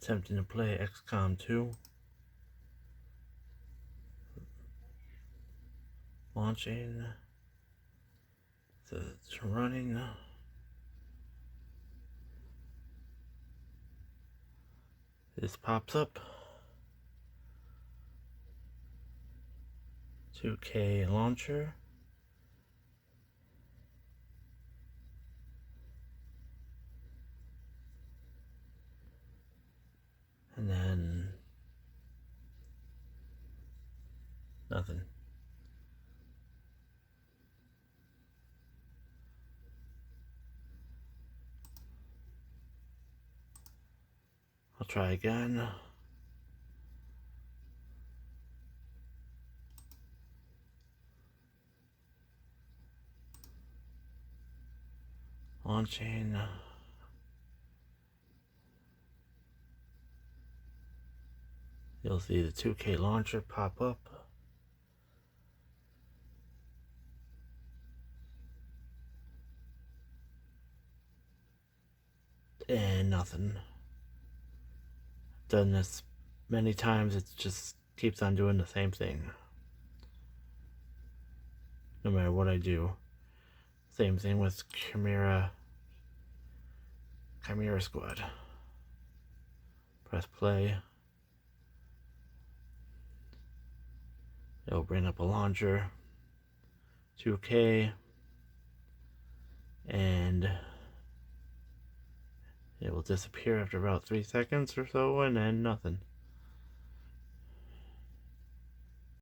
attempting to play Xcom 2. Launching. So it's running. This pops up. 2K launcher. And then nothing. I'll try again. Launching. You'll see the 2K launcher pop up. And nothing. Done this many times, it just keeps on doing the same thing. No matter what I do. Same thing with Chimera Squad. Press play. It'll bring up a launcher, 2K, and it will disappear after about 3 seconds or so, and then nothing.